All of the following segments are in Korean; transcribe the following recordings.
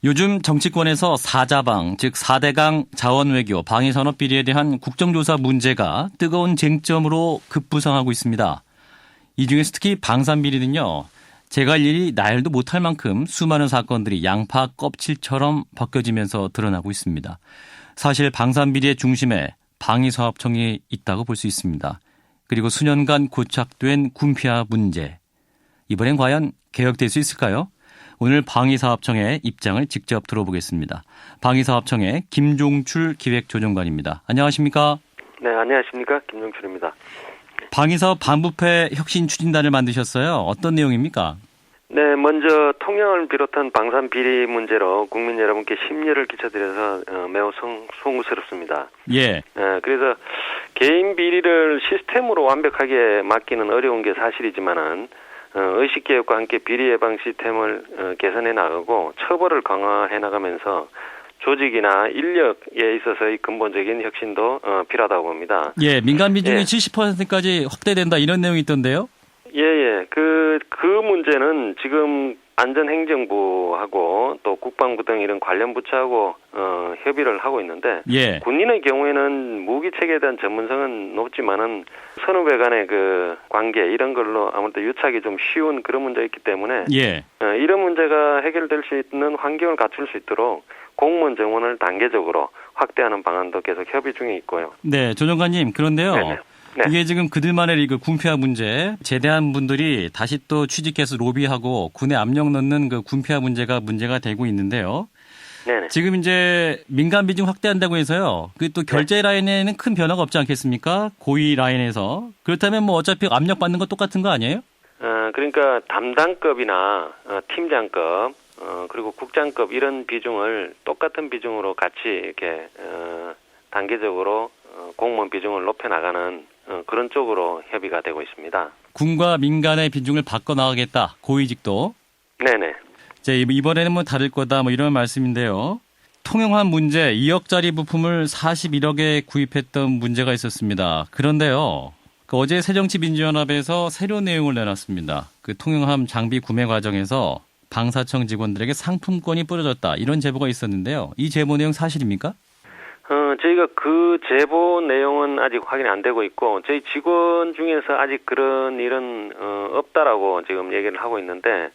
요즘 정치권에서 사자방, 즉 4대강 자원외교, 방위산업 비리에 대한 국정조사 문제가 뜨거운 쟁점으로 급부상하고 있습니다. 이 중에서 특히 방산비리는요. 제갈 일이 나열도 못할 만큼 수많은 사건들이 양파 껍질처럼 벗겨지면서 드러나고 있습니다. 사실 방산비리의 중심에 방위사업청이 있다고 볼 수 있습니다. 그리고 수년간 고착된 군피화 문제. 이번엔 과연 개혁될 수 있을까요? 오늘 방위사업청의 입장을 직접 들어보겠습니다. 방위사업청의 김종출 기획조정관입니다. 안녕하십니까? 네, 안녕하십니까? 김종출입니다. 방위사업 반부패 혁신 추진단을 만드셨어요. 어떤 내용입니까? 네, 먼저 통영을 비롯한 방산 비리 문제로 국민 여러분께 심려를 끼쳐드려서 매우 송구스럽습니다. 예. 그래서 개인 비리를 시스템으로 완벽하게 막기는 어려운 게 사실이지만은 의식개혁과 함께 비리 예방 시스템을 개선해 나가고 처벌을 강화해 나가면서 조직이나 인력에 있어서의 근본적인 혁신도 필요하다고 봅니다. 예, 민간 비중이 70%까지 확대된다 이런 내용이 있던데요? 예. 그 문제는 지금 안전행정부하고 또 국방부 등 이런 관련 부처하고 협의를 하고 있는데 예. 군인의 경우에는 무기 체계에 대한 전문성은 높지만은 선후배 간의 그 관계 이런 걸로 아무래도 유착이 좀 쉬운 그런 문제가 있기 때문에 예. 이런 문제가 해결될 수 있는 환경을 갖출 수 있도록 공무원 정원을 단계적으로 확대하는 방안도 계속 협의 중에 있고요. 네, 조정관님 그런데요. 네네. 네. 이게 지금 그들만의 그 군피화 문제, 제대한 분들이 다시 또 취직해서 로비하고 군에 압력 넣는 그 군피화 문제가 되고 있는데요. 네네. 지금 이제 민간 비중 확대한다고 해서요. 그 또 결제 라인에는 큰 변화가 없지 않겠습니까? 고위 라인에서. 그렇다면 뭐 어차피 압력 받는 건 똑같은 거 아니에요? 그러니까 담당급이나 팀장급 그리고 국장급 이런 비중을 똑같은 비중으로 같이 이렇게 단계적으로 공무원 비중을 높여나가는 그런 쪽으로 협의가 되고 있습니다. 군과 민간의 비중을 바꿔나가겠다. 고위직도. 네네. 이제 이번에는 뭐 다를 거다 뭐 이런 말씀인데요. 통영함 문제 2억짜리 부품을 41억에 구입했던 문제가 있었습니다. 그런데요. 어제 새정치민주연합에서 새로운 내용을 내놨습니다. 그 통영함 장비 구매 과정에서 방사청 직원들에게 상품권이 뿌려졌다. 이런 제보가 있었는데요. 이 제보 내용 사실입니까? 저희가 그 제보 내용은 아직 확인이 안 되고 있고 저희 직원 중에서 아직 그런 일은 없다라고 지금 얘기를 하고 있는데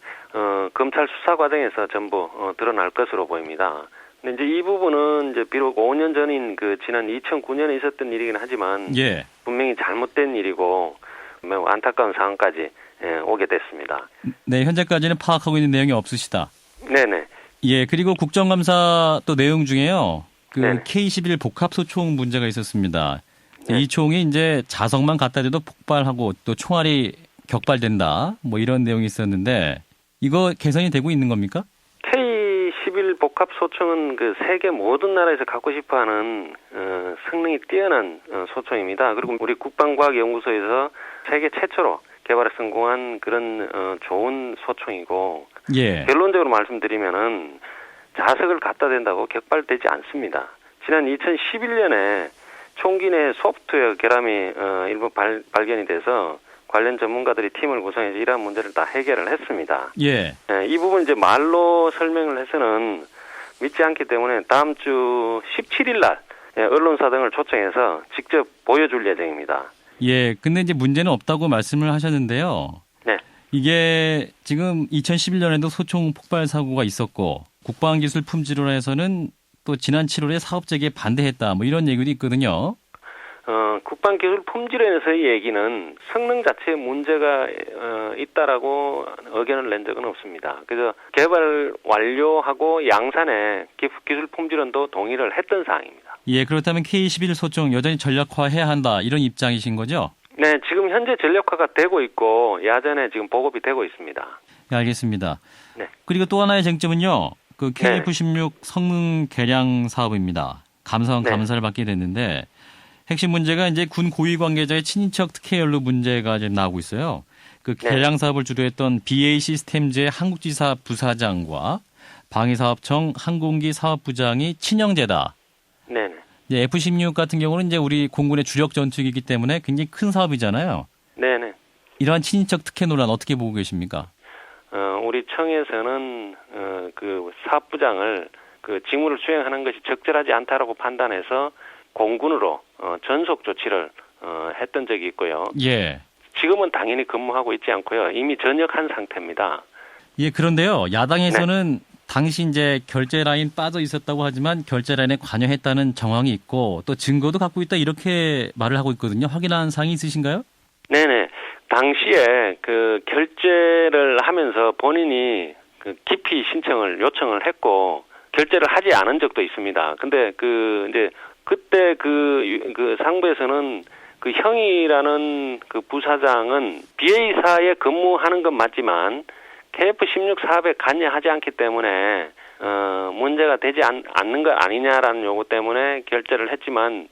검찰 수사 과정에서 전부 드러날 것으로 보입니다. 근데 이제 이 부분은 이제 비록 5년 전인 그 지난 2009년에 있었던 일이긴 하지만 예. 분명히 잘못된 일이고 매우 안타까운 상황까지 오게 됐습니다. 네, 현재까지는 파악하고 있는 내용이 없으시다. 네네. 예, 그리고 국정감사 또 내용 중에요. 그 네네. K11 복합소총 문제가 있었습니다. 네. 이 총이 이제 자석만 갖다 대도 폭발하고 또 총알이 격발된다. 뭐 이런 내용이 있었는데 이거 개선이 되고 있는 겁니까? K11 복합소총은 그 세계 모든 나라에서 갖고 싶어하는 성능이 뛰어난 소총입니다. 그리고 우리 국방과학연구소에서 세계 최초로 개발에 성공한 그런 좋은 소총이고 예. 결론적으로 말씀드리면은 자석을 갖다 댄다고 격발되지 않습니다. 지난 2011년에 총기 내 소프트웨어 결함이 일부 발견이 돼서 관련 전문가들이 팀을 구성해서 이러한 문제를 다 해결을 했습니다. 예. 이 부분 이제 말로 설명을 해서는 믿지 않기 때문에 다음 주 17일 날 언론사 등을 초청해서 직접 보여줄 예정입니다. 예. 근데 이제 문제는 없다고 말씀을 하셨는데요. 네. 이게 지금 2011년에도 소총 폭발 사고가 있었고 국방기술 품질로 해서는 또 지난 7월에 사업 재개에 반대했다. 뭐 이런 얘기도 있거든요. 국방기술 품질에서의 얘기는 성능 자체에 문제가 있다라고 의견을 낸 적은 없습니다. 그래서 개발 완료하고 양산에 기술 품질원도 동의를 했던 사항입니다. 예, 그렇다면 K11 소총 여전히 전략화해야 한다. 이런 입장이신 거죠? 네, 지금 현재 전력화가 되고 있고 야전에 지금 보급이 되고 있습니다. 네, 알겠습니다. 네. 그리고 또 하나의 쟁점은요. 그 네. K96 성능 개량 사업입니다. 감사원 네. 감사를 받게 됐는데 핵심 문제가 이제 군 고위 관계자의 친인척 특혜 연루 문제가 지금 나오고 있어요. 그 네. 개량 사업을 주도했던 BA 시스템즈의 한국지사 부사장과 방위사업청 항공기 사업부장이 친형제다. 네. F-16 같은 경우는 이제 우리 공군의 주력 전투기이기 때문에 굉장히 큰 사업이잖아요. 네. 이러한 친인척 특혜 논란 어떻게 보고 계십니까? 우리 청에서는 그 사업부장을 그 직무를 수행하는 것이 적절하지 않다라고 판단해서 공군으로 전속 조치를 했던 적이 있고요. 예. 지금은 당연히 근무하고 있지 않고요. 이미 전역한 상태입니다. 예, 그런데요. 야당에서는 당시 이제 결제 라인 빠져 있었다고 하지만 결제 라인에 관여했다는 정황이 있고 또 증거도 갖고 있다 이렇게 말을 하고 있거든요. 확인한 사항이 있으신가요? 네네. 당시에 그 결제를 하면서 본인이 그 기피 요청을 했고 결제를 하지 않은 적도 있습니다. 근데 이제 그때 그 상부에서는 그 형이라는 그 부사장은 BA사에 근무하는 건 맞지만 KF16 사업에 관여하지 않기 때문에 문제가 되지 않는 거 아니냐라는 요구 때문에 결제를 했지만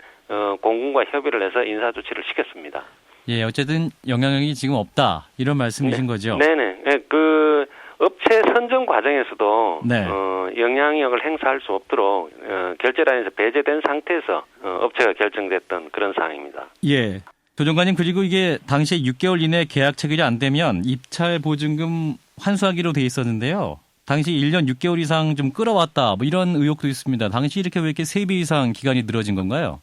공군과 협의를 해서 인사 조치를 시켰습니다. 예, 어쨌든 영향력이 지금 없다 이런 말씀이신 거죠? 네네. 그 업체 선정 과정에서도 네. 영향력을 행사할 수 없도록 결제 라인에서 배제된 상태에서 업체가 결정됐던 그런 사항입니다. 예. 조정관님, 그리고 이게 당시에 6개월 이내 계약 체결이 안 되면 입찰 보증금 환수하기로 돼 있었는데요. 당시 1년 6개월 이상 좀 끌어왔다 뭐 이런 의혹도 있습니다. 당시 이렇게 왜 이렇게 3배 이상 기간이 늘어진 건가요?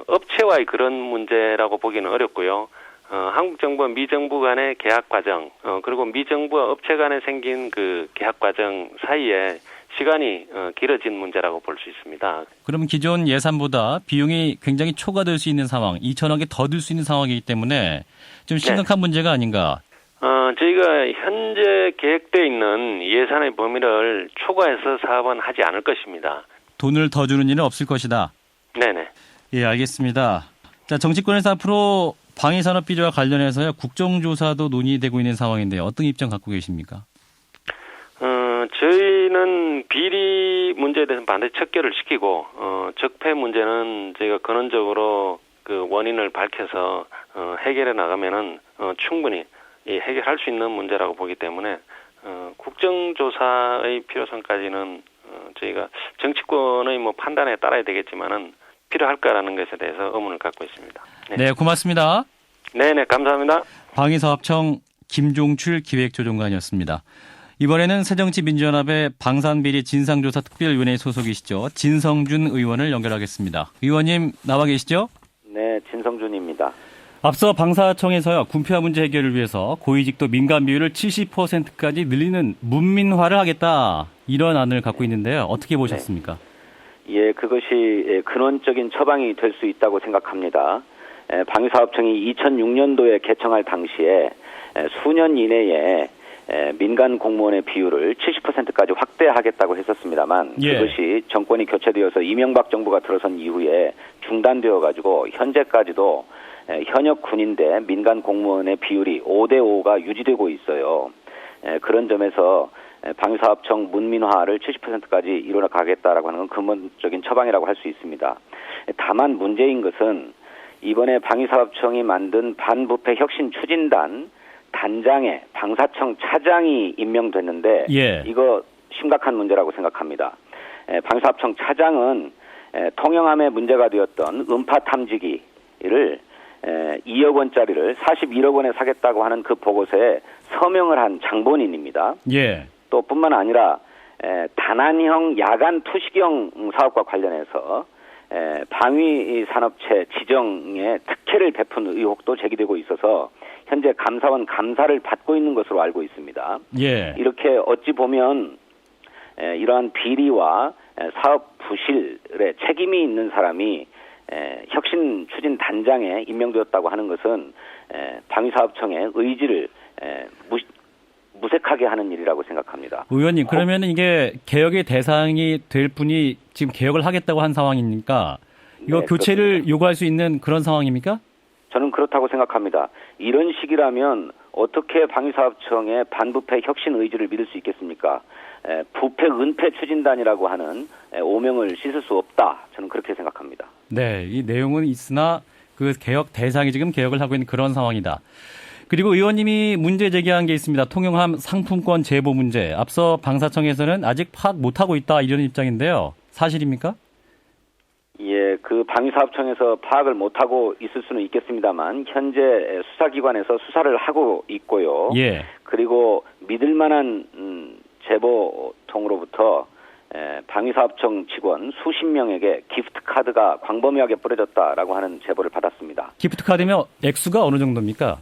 업체와의 그런 문제라고 보기는 어렵고요. 한국 정부와 미 정부 간의 계약 과정, 그리고 미 정부와 업체 간에 생긴 그 계약 과정 사이에 시간이 길어진 문제라고 볼 수 있습니다. 그러면 기존 예산보다 비용이 굉장히 초과될 수 있는 상황, 2천억이 더 들 수 있는 상황이기 때문에 좀 심각한 문제가 아닌가. 저희가 현재 계획되어 있는 예산의 범위를 초과해서 사업은 하지 않을 것입니다. 돈을 더 주는 일은 없을 것이다. 네네. 예, 알겠습니다. 자, 정치권에서 앞으로 방위산업 비리와 관련해서요, 국정조사도 논의되고 있는 상황인데 어떤 입장 갖고 계십니까? 저희는 비리 문제에 대해서는 반드시 척결을 시키고, 적폐 문제는 저희가 근원적으로 그 원인을 밝혀서 해결해 나가면은 충분히 해결할 수 있는 문제라고 보기 때문에 국정조사의 필요성까지는 저희가 정치권의 뭐 판단에 따라야 되겠지만은 필요할까라는 것에 대해서 의문을 갖고 있습니다. 네, 고맙습니다. 네네, 감사합니다. 방위사업청 김종출 기획조정관이었습니다. 이번에는 새정치민주연합의 방산비리 진상조사 특별위원회 소속이시죠. 진성준 의원을 연결하겠습니다. 의원님 나와 계시죠? 네, 진성준입니다. 앞서 방사청에서요, 군피화 문제 해결을 위해서 고위직도 민간 비율을 70%까지 늘리는 문민화를 하겠다, 이런 안을 갖고 있는데요. 어떻게 보셨습니까? 예, 그것이 근원적인 처방이 될 수 있다고 생각합니다. 방위사업청이 2006년도에 개청할 당시에 수년 이내에 민간 공무원의 비율을 70%까지 확대하겠다고 했었습니다만, 예. 그것이 정권이 교체되어서 이명박 정부가 들어선 이후에 중단되어 가지고 현재까지도 현역 군인대 민간 공무원의 비율이 5대5가 유지되고 있어요. 그런 점에서 방위사업청 문민화를 70%까지 이뤄나가겠다라고 하는 건 근본적인 처방이라고 할 수 있습니다. 다만 문제인 것은 이번에 방위사업청이 만든 반부패 혁신 추진단 단장에 방사청 차장이 임명됐는데, 예. 이거 심각한 문제라고 생각합니다. 방사청 차장은 통영함에 문제가 되었던 음파 탐지기를 2억 원짜리를 41억 원에 사겠다고 하는 그 보고서에 서명을 한 장본인입니다. 예. 또 뿐만 아니라 단안형 야간 투시경 사업과 관련해서 방위산업체 지정에 특혜를 베푼 의혹도 제기되고 있어서 현재 감사원 감사를 받고 있는 것으로 알고 있습니다. 예. 이렇게 어찌 보면 이러한 비리와 사업 부실에 책임이 있는 사람이 혁신 추진 단장에 임명되었다고 하는 것은 방위사업청의 의지를 무색하게 하는 일이라고 생각합니다. 의원님, 그러면 이게 개혁의 대상이 될 분이 지금 개혁을 하겠다고 한 상황이니까 이거 네, 교체를 그렇습니다. 요구할 수 있는 그런 상황입니까? 저는 그렇다고 생각합니다. 이런 식이라면 어떻게 방위사업청의 반부패 혁신 의지를 믿을 수 있겠습니까? 부패 은폐 추진단이라고 하는 오명을 씻을 수 없다. 저는 그렇게 생각합니다. 네, 이 내용은 있으나 그 개혁 대상이 지금 개혁을 하고 있는 그런 상황이다. 그리고 의원님이 문제 제기한 게 있습니다. 통영함 상품권 제보 문제. 앞서 방사청에서는 아직 파악 못하고 있다, 이런 입장인데요. 사실입니까? 예, 그 방위사업청에서 파악을 못하고 있을 수는 있겠습니다만 현재 수사기관에서 수사를 하고 있고요. 예. 그리고 믿을 만한 제보통으로부터 방위사업청 직원 수십 명에게 기프트 카드가 광범위하게 뿌려졌다라고 하는 제보를 받았습니다. 기프트 카드면 액수가 어느 정도입니까?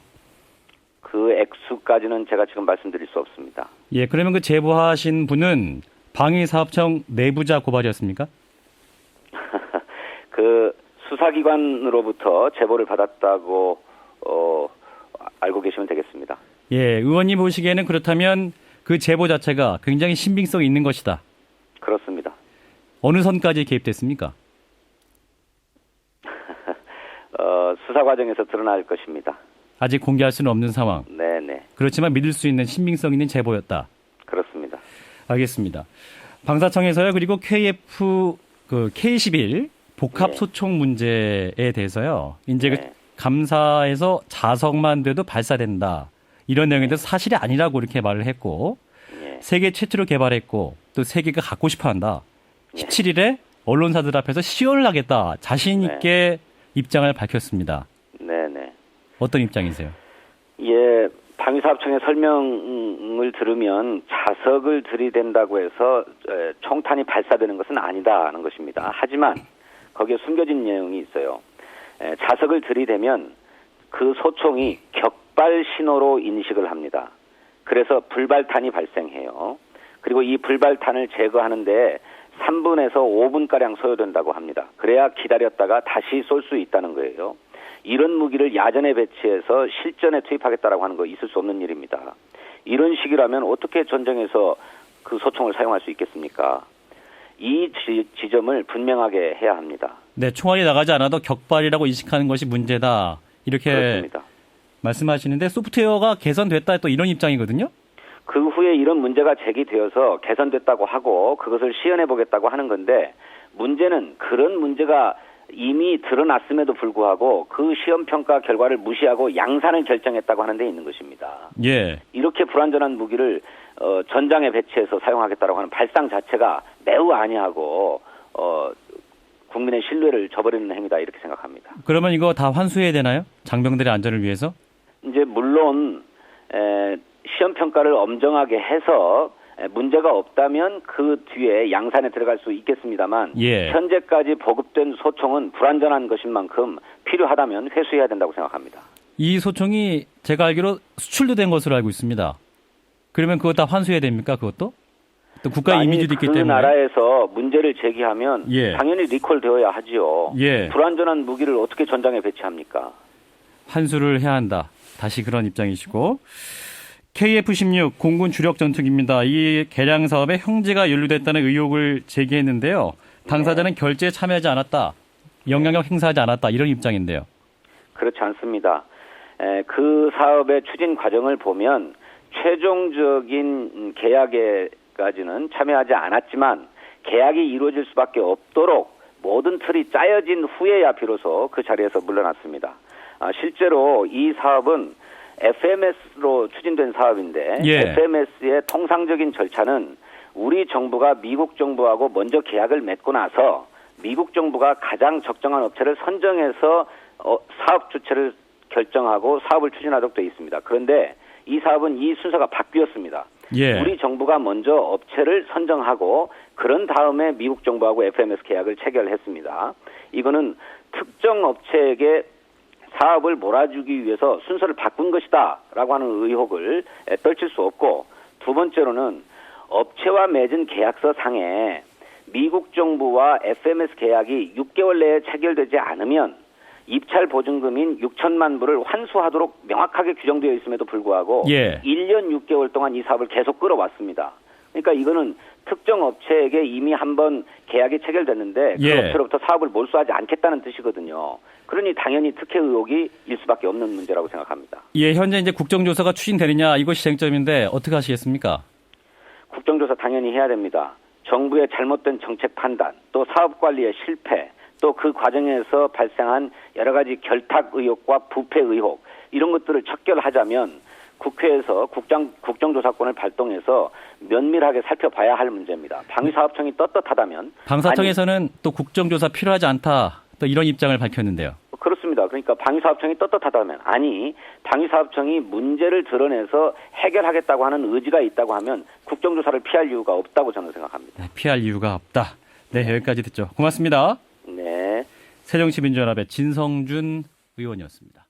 그 액수까지는 제가 지금 말씀드릴 수 없습니다. 예, 그러면 그 제보하신 분은 방위사업청 내부자 고발이었습니까? 그 수사기관으로부터 제보를 받았다고 알고 계시면 되겠습니다. 예, 의원님 보시기에는 그렇다면 그 제보 자체가 굉장히 신빙성이 있는 것이다. 그렇습니다. 어느 선까지 개입됐습니까? 수사 과정에서 드러날 것입니다. 아직 공개할 수는 없는 상황. 네네. 그렇지만 믿을 수 있는 신빙성 있는 제보였다. 그렇습니다. 알겠습니다. 방사청에서요. 그리고 K11 복합 네. 소총 문제에 대해서요. 이제 네. 그 감사에서 자석만 돼도 발사된다. 이런 내용에 대해서 사실이 아니라고 이렇게 말을 했고 예. 세계 최초로 개발했고 또 세계가 갖고 싶어한다. 네. 17일에 언론사들 앞에서 시연을 하겠다. 자신 있게 입장을 밝혔습니다. 네네. 어떤 입장이세요? 예, 방위사업청의 설명을 들으면 자석을 들이댄다고 해서 총탄이 발사되는 것은 아니다는 것입니다. 하지만 거기에 숨겨진 내용이 있어요. 자석을 들이대면 그 소총이 격발 신호로 인식을 합니다. 그래서 불발탄이 발생해요. 그리고 이 불발탄을 제거하는데 3분에서 5분가량 소요된다고 합니다. 그래야 기다렸다가 다시 쏠 수 있다는 거예요. 이런 무기를 야전에 배치해서 실전에 투입하겠다라고 하는 거 있을 수 없는 일입니다. 이런 식이라면 어떻게 전쟁에서 그 소총을 사용할 수 있겠습니까? 이 지점을 분명하게 해야 합니다. 네, 총알이 나가지 않아도 격발이라고 인식하는 것이 문제다. 이렇게 그렇습니다. 말씀하시는데 소프트웨어가 개선됐다 또 이런 입장이거든요. 그 후에 이런 문제가 제기되어서 개선됐다고 하고 그것을 시연해 보겠다고 하는 건데 문제는 그런 문제가 이미 드러났음에도 불구하고 그 시험평가 결과를 무시하고 양산을 결정했다고 하는 데 있는 것입니다. 예. 이렇게 불완전한 무기를 전장에 배치해서 사용하겠다고 하는 발상 자체가 매우 아니하고 국민의 신뢰를 저버리는 행위다 이렇게 생각합니다. 그러면 이거 다 환수해야 되나요? 장병들의 안전을 위해서? 이제 물론 시험평가를 엄정하게 해서 문제가 없다면 그 뒤에 양산에 들어갈 수 있겠습니다만 예. 현재까지 보급된 소총은 불완전한 것인 만큼 필요하다면 회수해야 된다고 생각합니다. 이 소총이 제가 알기로 수출도 된 것으로 알고 있습니다. 그러면 그거 다 환수해야 됩니까? 그것도? 또 국가 이미지도 있기 그 때문에. 나라에서 문제를 제기하면 예. 당연히 리콜되어야 하지요. 예. 불완전한 무기를 어떻게 전장에 배치합니까? 환수를 해야 한다. 다시 그런 입장이시고. KF-16 공군 주력 전투기입니다. 이 개량 사업에 형제가 연루됐다는 의혹을 제기했는데요. 당사자는 결제에 참여하지 않았다. 영향력 행사하지 않았다. 이런 입장인데요. 그렇지 않습니다. 그 사업의 추진 과정을 보면 최종적인 계약에까지는 참여하지 않았지만 계약이 이루어질 수밖에 없도록 모든 틀이 짜여진 후에야 비로소 그 자리에서 물러났습니다. 실제로 이 사업은 FMS로 추진된 사업인데 예. FMS의 통상적인 절차는 우리 정부가 미국 정부하고 먼저 계약을 맺고 나서 미국 정부가 가장 적정한 업체를 선정해서 사업 주체를 결정하고 사업을 추진하도록 되어 있습니다. 그런데 이 사업은 이 순서가 바뀌었습니다. 예. 우리 정부가 먼저 업체를 선정하고 그런 다음에 미국 정부하고 FMS 계약을 체결했습니다. 이거는 특정 업체에게 사업을 몰아주기 위해서 순서를 바꾼 것이다 라고 하는 의혹을 떨칠 수 없고 두 번째로는 업체와 맺은 계약서 상에 미국 정부와 FMS 계약이 6개월 내에 체결되지 않으면 입찰 보증금인 6천만 불을 환수하도록 명확하게 규정되어 있음에도 불구하고 예. 1년 6개월 동안 이 사업을 계속 끌어왔습니다. 그러니까 이거는 특정 업체에게 이미 한번 계약이 체결됐는데 그 예. 업체로부터 사업을 몰수하지 않겠다는 뜻이거든요. 그러니 당연히 특혜 의혹이 일 수밖에 없는 문제라고 생각합니다. 예, 현재 이제 국정조사가 추진되느냐 이것이 쟁점인데 어떻게 하시겠습니까? 국정조사 당연히 해야 됩니다. 정부의 잘못된 정책 판단, 또 사업 관리의 실패, 또 그 과정에서 발생한 여러 가지 결탁 의혹과 부패 의혹 이런 것들을 척결하자면 국회에서 국정조사권을 발동해서 면밀하게 살펴봐야 할 문제입니다. 방위사업청이 떳떳하다면 방사청에서는 또 국정조사 필요하지 않다. 또 이런 입장을 밝혔는데요. 그렇습니다. 정부가 그러니까 방위사업청이 떳떳하다면 아니 방위사업청이 문제를 드러내서 해결하겠다고 하는 의지가 있다고 하면 국정조사를 피할 이유가 없다고 저는 생각합니다. 네, 피할 이유가 없다. 네, 여기까지 듣죠. 고맙습니다. 네. 새정치민주연합의 진성준 의원이었습니다.